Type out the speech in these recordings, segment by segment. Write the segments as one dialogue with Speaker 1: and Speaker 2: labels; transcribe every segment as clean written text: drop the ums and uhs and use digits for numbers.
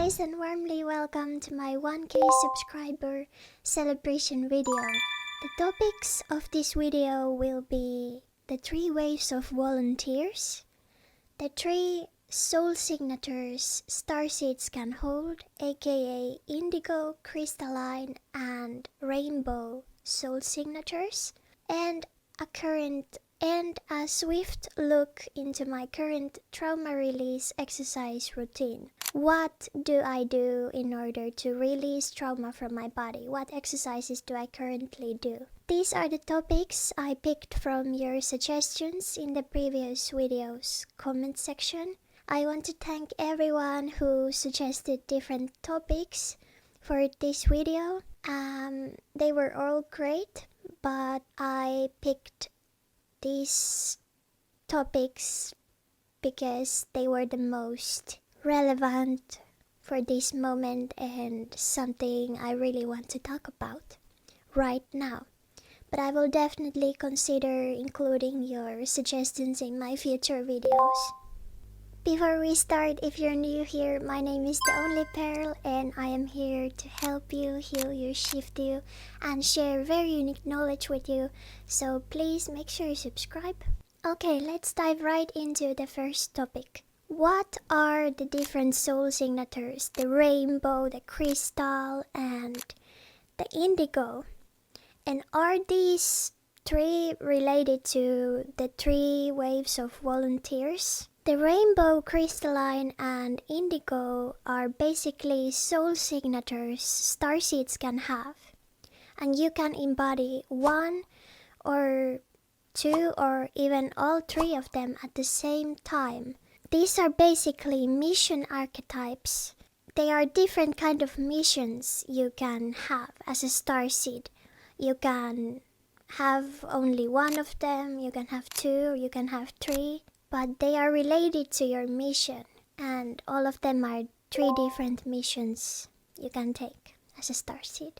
Speaker 1: guys, and warmly welcome to my 1K subscriber celebration video. The topics of this video will be the 3 waves of volunteers, the 3 soul signatures starseeds can hold, aka Indigo, crystalline, and rainbow soul signatures, and a swift look into my current trauma release exercise routine. What do I do in order to release trauma from my body? What exercises do I currently do? These are the topics I picked from your suggestions in the previous video's comment section. I want to thank everyone who suggested different topics for this video. They were all great, but I picked these topics because they were the most relevant for this moment and something I really want to talk about right now. But I will definitely consider including your suggestions in my future videos. Before we start, if you're new here, my name is The Only Pearl and I am here to help you, heal you, shift you, and share very unique knowledge with you. So please make sure you subscribe. Okay, let's dive right into the first topic. What are the different soul signatures? The rainbow, the crystal, and the indigo. And are these 3 related to the 3 waves of volunteers? The rainbow, crystalline, and indigo are basically soul signatures starseeds can have. And you can embody 1 or 2 or even all 3 of them at the same time. These are basically mission archetypes. They are different kind of missions you can have as a starseed. You can have only 1 of them, you can have 2, you can have 3. But they are related to your mission, and all of them are 3 different missions you can take as a starseed.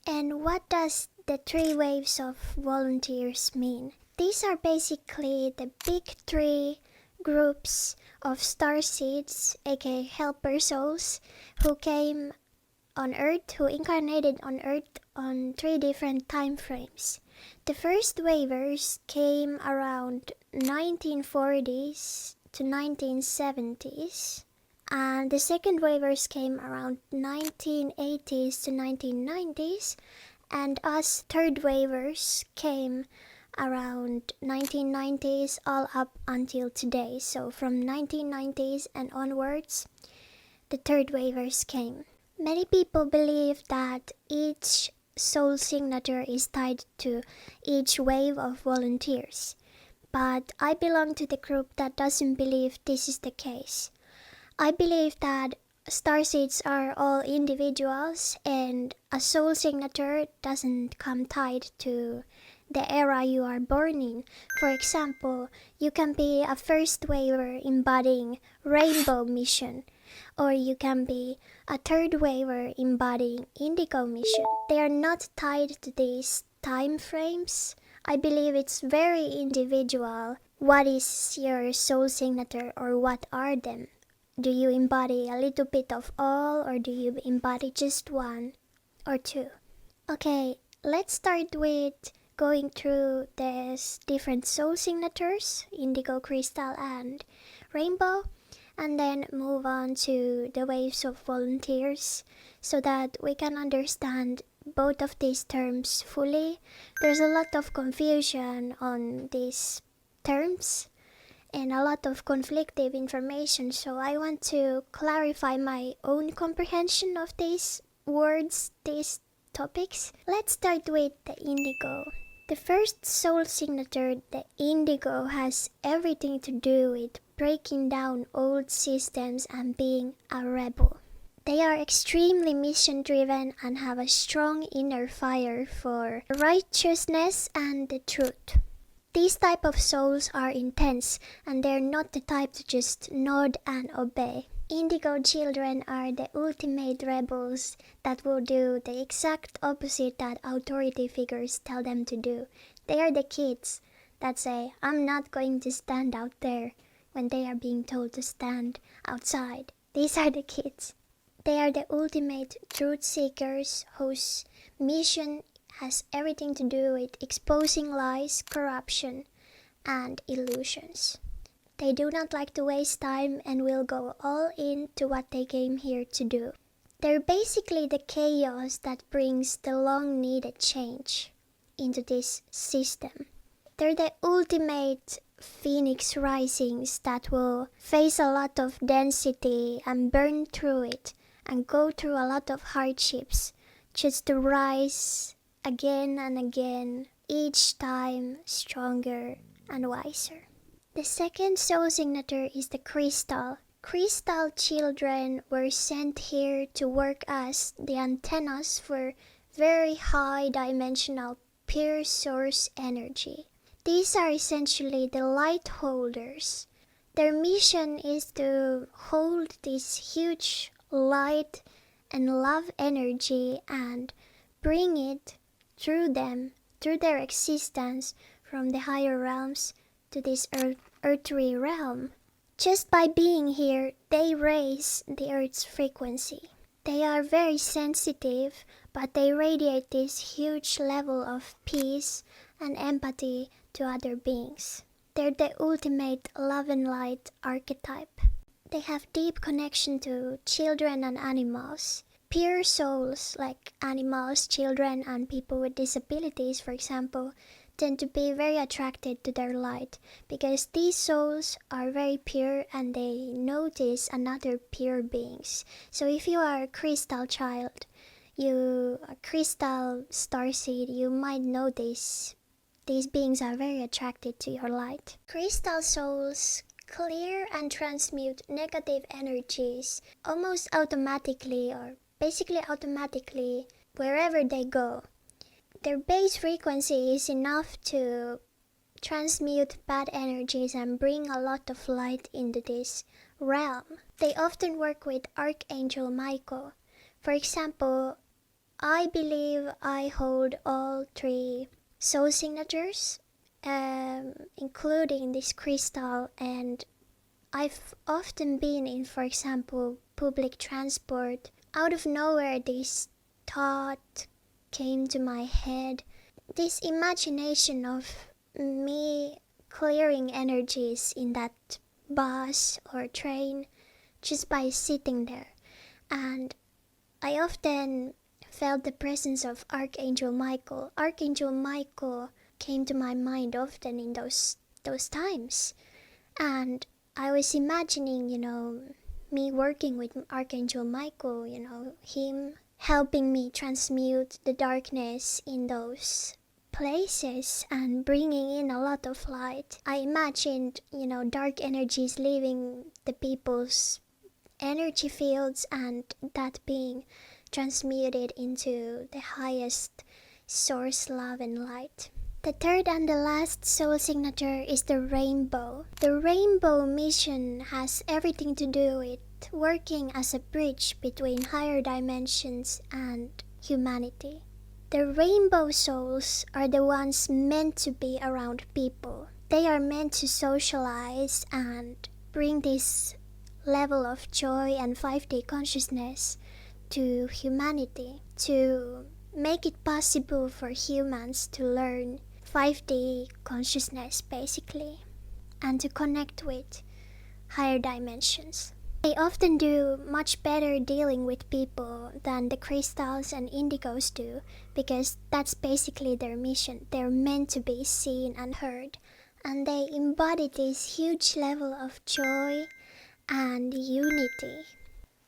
Speaker 1: And what does the 3 waves of volunteers mean? These are basically the big 3 groups of starseeds, aka helper souls, who came on Earth, who incarnated on Earth on 3 different time frames. The first wavers came around 1940s to 1970s, and the second wavers came around 1980s to 1990s, and us third wavers came around 1990s all up until today. So from 1990s and onwards, the third wavers came. Many people believe that each soul signature is tied to each wave of volunteers, but I belong to the group that doesn't believe this is the case. I believe that starseeds are all individuals and a soul signature doesn't come tied to the era you are born in. For example, you can be a first waver embodying rainbow mission, or you can be a third waver embodying indigo mission. They are not tied to these time frames. I believe it's very individual. What is your soul signature, or what are them? Do you embody a little bit of all, or do you embody just 1 or 2? Okay, let's start with going through these different soul signatures, indigo, crystal, and rainbow, and then move on to the waves of volunteers so that we can understand both of these terms fully. There's a lot of confusion on these terms and a lot of conflicting information, so I want to clarify my own comprehension of these words, these topics. Let's start with the indigo. The first soul signature, the indigo, has everything to do with breaking down old systems and being a rebel. They are extremely mission driven and have a strong inner fire for righteousness and the truth. These type of souls are intense and they're not the type to just nod and obey. Indigo children are the ultimate rebels that will do the exact opposite that authority figures tell them to do. They are the kids that say, "I'm not going to stand out there," when they are being told to stand outside. These are the kids. They are the ultimate truth seekers whose mission has everything to do with exposing lies, corruption, and illusions. They do not like to waste time and will go all in to what they came here to do. They're basically the chaos that brings the long-needed change into this system. They're the ultimate phoenix risings that will face a lot of density and burn through it and go through a lot of hardships just to rise again and again, each time stronger and wiser. The second soul signature is the crystal. Crystal children were sent here to work as the antennas for very high dimensional pure source energy. These are essentially the light holders. Their mission is to hold this huge light and love energy and bring it through them, through their existence from the higher realms to this earthly realm. Just by being here, they raise the Earth's frequency. They are very sensitive, but they radiate this huge level of peace and empathy to other beings. They're the ultimate love and light archetype. They have deep connection to children and animals. Pure souls like animals, children, and people with disabilities, for example, tend to be very attracted to their light because these souls are very pure and they notice another pure beings. So if you are a crystal child, a crystal starseed, you might notice these beings are very attracted to your light. Crystal souls clear and transmute negative energies almost automatically, or basically automatically, wherever they go. Their base frequency is enough to transmute bad energies and bring a lot of light into this realm. They often work with Archangel Michael. For example, I believe I hold all three soul signatures, including this crystal, and I've often been in, for example, public transport. Out of nowhere, this thought came to my head, this imagination of me clearing energies in that bus or train just by sitting there. And I often felt the presence of Archangel Michael. Archangel Michael came to my mind often in those times. And I was imagining, me working with Archangel Michael, him helping me transmute the darkness in those places and bringing in a lot of light. I imagined, dark energies leaving the people's energy fields and that being transmuted into the highest source love and light. The third and the last soul signature is the rainbow. The rainbow mission has everything to do with working as a bridge between higher dimensions and humanity. The rainbow souls are the ones meant to be around people. They are meant to socialize and bring this level of joy and 5D consciousness to humanity, to make it possible for humans to learn 5D consciousness basically, and to connect with higher dimensions. They often do much better dealing with people than the crystals and indigos do, because that's basically their mission. They're meant to be seen and heard, and they embody this huge level of joy and unity.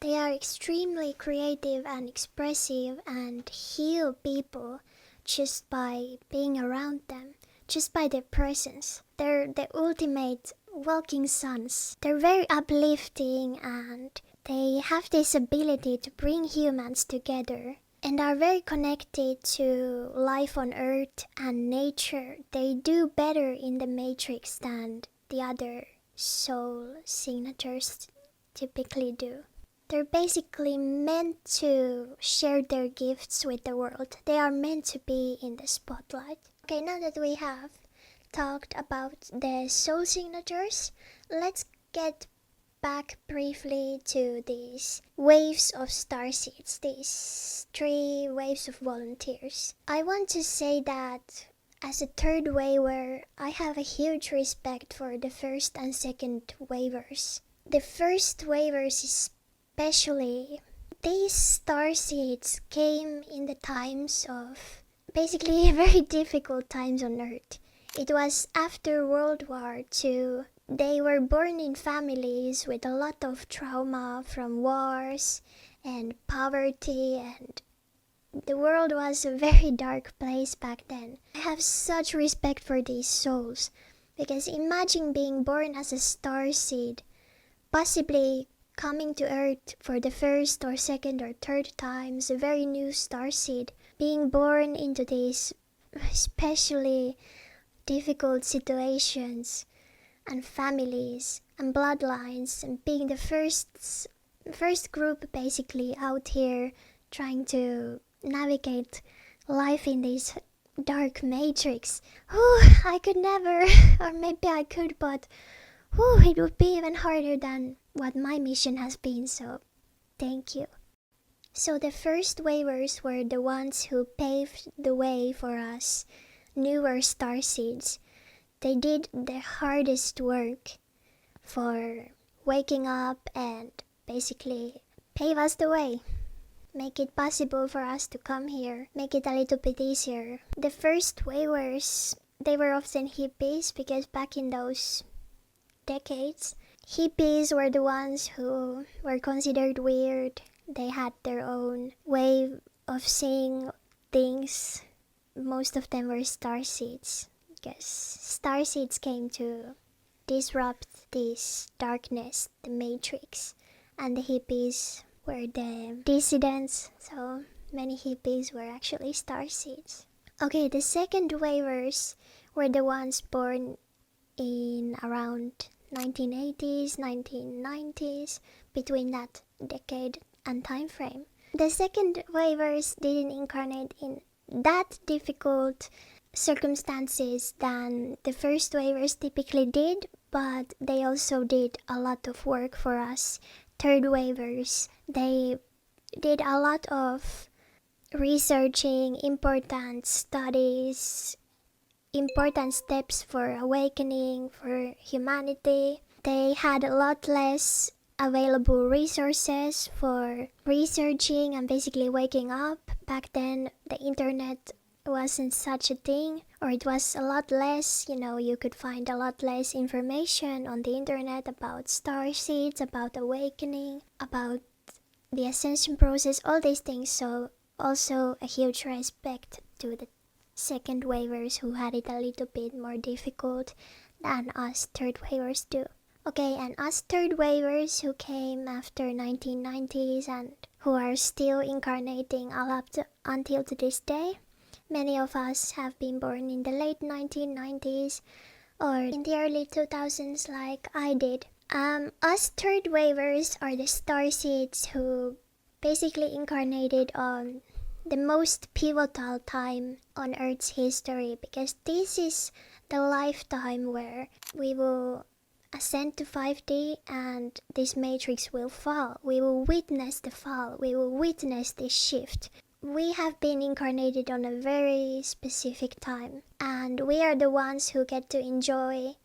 Speaker 1: They are extremely creative and expressive and heal people just by being around them, just by their presence. They're the ultimate walking suns. They're very uplifting and they have this ability to bring humans together and are very connected to life on earth and nature. They do better in the matrix than the other soul signatures typically do. They're basically meant to share their gifts with the world. They are meant to be in the spotlight. Okay, now that we have talked about the soul signatures, let's get back briefly to these waves of starseeds, these 3 waves of volunteers. I want to say that as a third waver, I have a huge respect for the first and second waivers. The first waivers especially, these starseeds came in the times of basically very difficult times on Earth. It was after World War II. They were born in families with a lot of trauma from wars and poverty, and the world was a very dark place back then. I have such respect for these souls, because imagine being born as a starseed, possibly coming to Earth for the first or second or third times, a very new starseed, being born into these especially difficult situations and families and bloodlines, and being the first group basically out here trying to navigate life in this dark matrix. I could never, or maybe I could, but it would be even harder than what my mission has been, so thank you. So the first waivers were the ones who paved the way for us newer starseeds. They did the hardest work for waking up and basically pave us the way. Make it possible for us to come here. Make it a little bit easier. The first waivers, they were often hippies, because back in those decades, hippies were the ones who were considered weird. They had their own way of seeing things. Most of them were starseeds, because starseeds came to disrupt this darkness, the matrix, and the hippies were the dissidents, so many hippies were actually starseeds. Okay, the second waivers were the ones born in around 1980s, 1990s, between that decade and time frame. The second waivers didn't incarnate in that difficult circumstances than the first waivers typically did, but they also did a lot of work for us third waivers. They did a lot of researching important studies, important steps for awakening, for humanity. They had a lot less available resources for researching and basically waking up. Back then, the internet wasn't such a thing, or it was a lot less. You could find a lot less information on the internet about starseeds, about awakening, about the ascension process, all these things. So also a huge respect to the second waivers who had it a little bit more difficult than us third waivers do. Okay, and us third waivers who came after 1990s and who are still incarnating until to this day. Many of us have been born in the late 1990s or in the early 2000s like I did. Us third waivers are the starseeds who basically incarnated on the most pivotal time on Earth's history, because this is the lifetime where we will ascend to 5D and this matrix will fall. We will witness the fall. We will witness this shift. We have been incarnated on a very specific time, and we are the ones who get to enjoy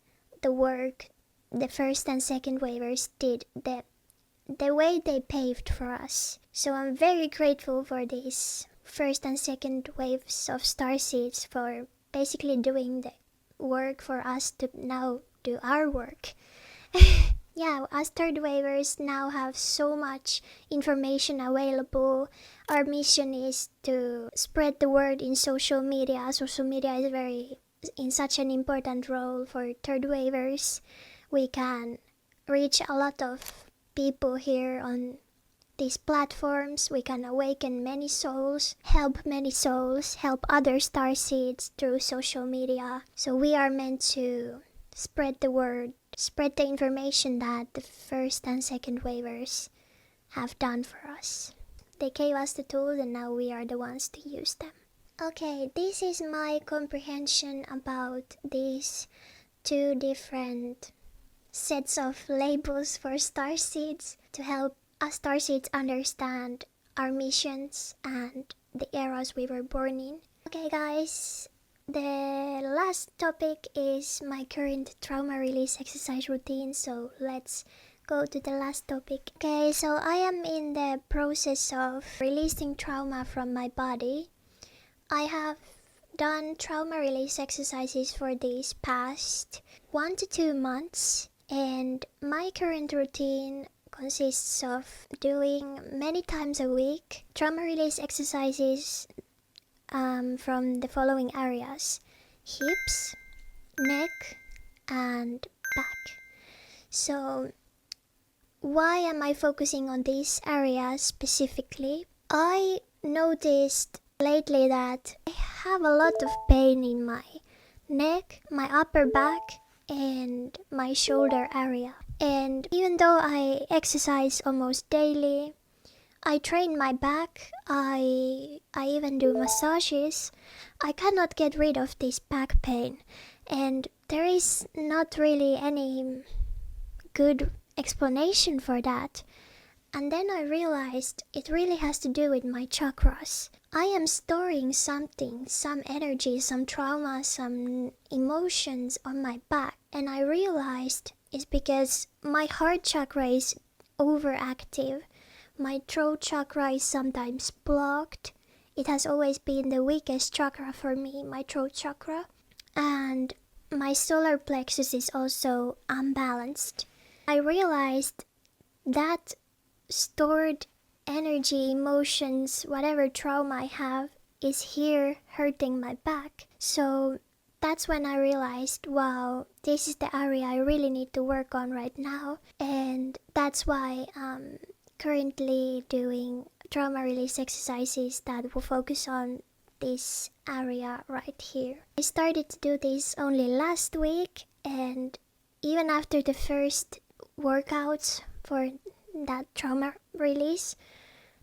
Speaker 1: the work the first and second waivers did, the way they paved for us. So I'm very grateful for these first and second waves of starseeds for basically doing the work for us to now do our work. Yeah, us third waivers now have so much information available. Our mission is to spread the word in social media. Social media is in such an important role for third waivers. We can reach a lot of people here on these platforms. We can awaken many souls, help other starseeds through social media. So we are meant to spread the word, spread the information that the first and second waivers have done for us. They gave us the tools and now we are the ones to use them. Okay, this is my comprehension about these two different sets of labels for starseeds to help us starseeds understand our missions and the eras we were born in. Okay guys, the last topic is my current trauma release exercise routine, so let's go to the last topic. Okay, so I am in the process of releasing trauma from my body. I have done trauma release exercises for these past 1 to 2 months, and my current routine consists of doing many times a week trauma release exercises from the following areas: hips, neck, and back. So why am I focusing on these areas specifically? I noticed lately that I have a lot of pain in my neck, my upper back, and my shoulder area. And even though I exercise almost daily, I train my back, I even do massages, I cannot get rid of this back pain. And there is not really any good explanation for that. And then I realized it really has to do with my chakras. I am storing something, some energy, some trauma, some emotions on my back. And I realized it's because my heart chakra is overactive. My throat chakra is sometimes blocked. It has always been the weakest chakra for me, my throat chakra. And my solar plexus is also unbalanced. I realized that stored energy, emotions, whatever trauma I have is here hurting my back. So that's when I realized, wow, this is the area I really need to work on right now. And that's why I'm currently doing trauma release exercises that will focus on this area right here. I started to do this only last week, and even after the first workouts for that trauma release,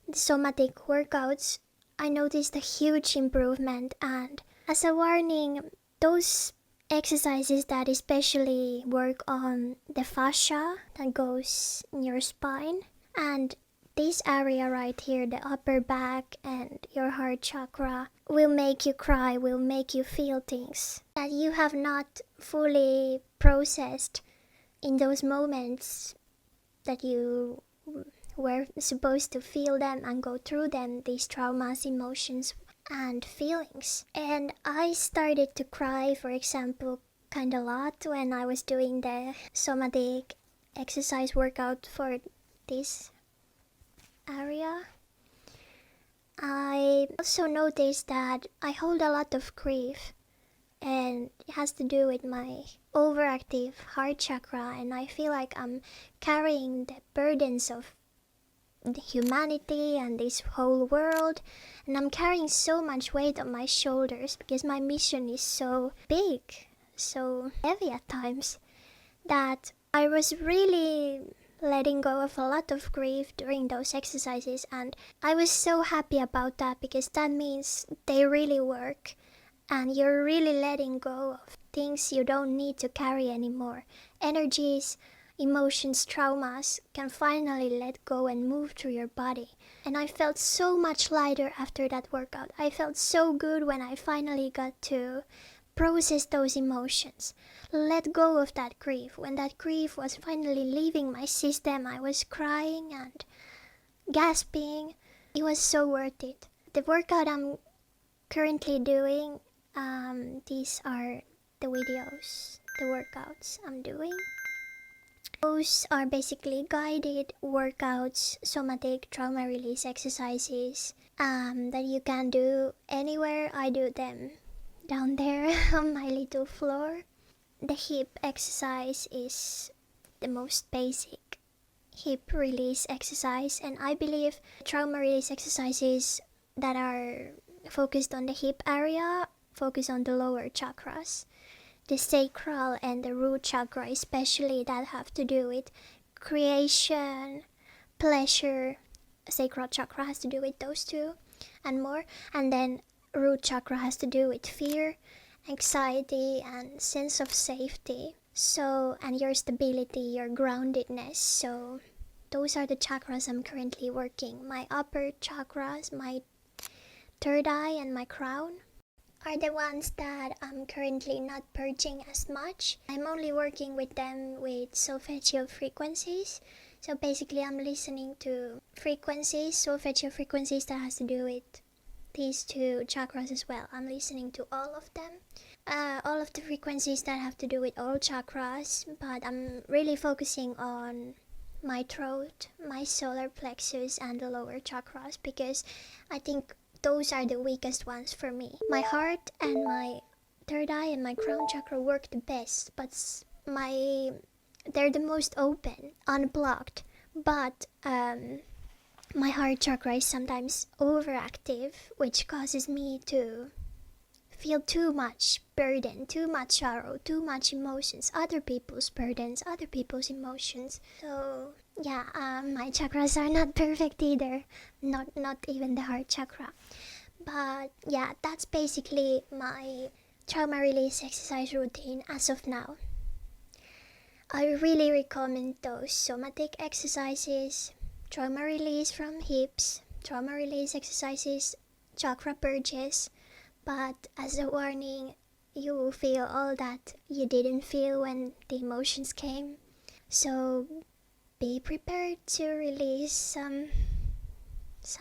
Speaker 1: the somatic workouts, I noticed a huge improvement. And as a warning, those exercises that especially work on the fascia that goes in your spine, and this area right here, the upper back and your heart chakra, will make you cry, will make you feel things that you have not fully processed in those moments that you were supposed to feel them and go through them, these traumas, emotions, and feelings. And I started to cry, for example, kind of a lot when I was doing the somatic exercise workout for this area. I also noticed that I hold a lot of grief, and it has to do with my overactive heart chakra, and I feel like I'm carrying the burdens of the humanity and this whole world, and I'm carrying so much weight on my shoulders because my mission is so big, so heavy at times, that I was really letting go of a lot of grief during those exercises. And I was so happy about that, because that means they really work and you're really letting go of things you don't need to carry anymore. Energies, emotions, traumas can finally let go and move through your body. And I felt so much lighter after that workout. I felt so good when I finally got to process those emotions, let go of that grief. When that grief was finally leaving my system, I was crying and gasping. It was so worth it. The workout I'm currently doing, these are the videos, the workouts I'm doing. Those are basically guided workouts, somatic trauma release exercises that you can do anywhere. I do them down there on my little floor. The hip exercise is the most basic hip release exercise, and I believe trauma release exercises that are focused on the hip area focus on the lower chakras, the sacral and the root chakra especially, that have to do with creation, pleasure. Sacral chakra has to do with those two and more, and then root chakra has to do with fear, anxiety, and sense of safety. So, and your stability, your groundedness. So those are the chakras I'm currently working. My upper chakras, my third eye, and my crown are the ones that I'm currently not purging as much. I'm only working with them with solfeggio frequencies. So basically I'm listening to frequencies, solfeggio frequencies that has to do with these two chakras as well. I'm listening to all of them. All of the frequencies that have to do with all chakras, but I'm really focusing on my throat, my solar plexus, and the lower chakras because I think those are the weakest ones for me. My heart and my third eye and my crown chakra work the best, but they're the most open, unblocked. But my heart chakra is sometimes overactive, which causes me to feel too much burden, too much sorrow, too much emotions, other people's burdens, other people's emotions. So yeah, my chakras are not perfect either, not even the heart chakra. But yeah, that's basically my trauma release exercise routine as of now. I really recommend those somatic exercises, trauma release from hips, trauma release exercises, chakra purges. But as a warning, you will feel all that you didn't feel when the emotions came. So be prepared to release some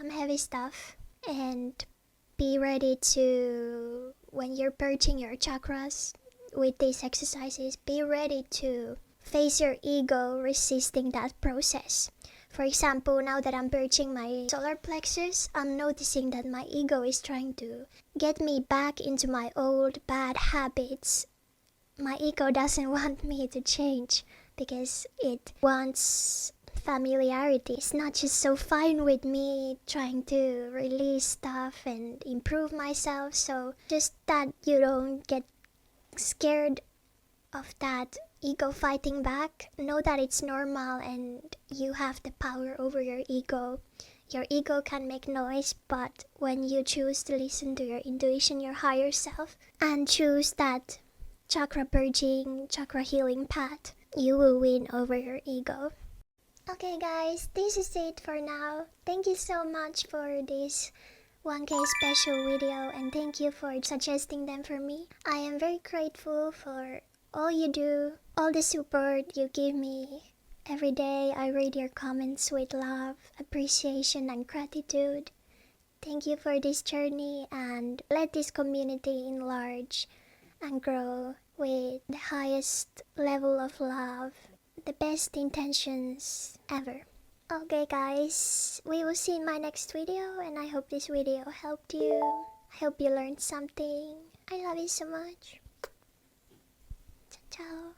Speaker 1: heavy stuff, and be ready to, when you're purging your chakras with these exercises, be ready to face your ego resisting that process. For example, now that I'm purging my solar plexus, I'm noticing that my ego is trying to get me back into my old bad habits. My ego doesn't want me to change because it wants familiarity. It's not just so fine with me trying to release stuff and improve myself. So just that you don't get scared of that ego fighting back, know that it's normal and you have the power over your ego. Your ego can make noise, but when you choose to listen to your intuition, your higher self, and choose that chakra purging, chakra healing path, you will win over your ego. Okay guys, this is it for now. Thank you so much for this 1K special video, and thank you for suggesting them for me. I am very grateful for all you do, all the support you give me. Every day I read your comments with love, appreciation, and gratitude. Thank you for this journey, and let this community enlarge and grow with the highest level of love, the best intentions ever. Okay guys, we will see in my next video, and I hope this video helped you. I hope you learned something. I love you so much. Ciao ciao.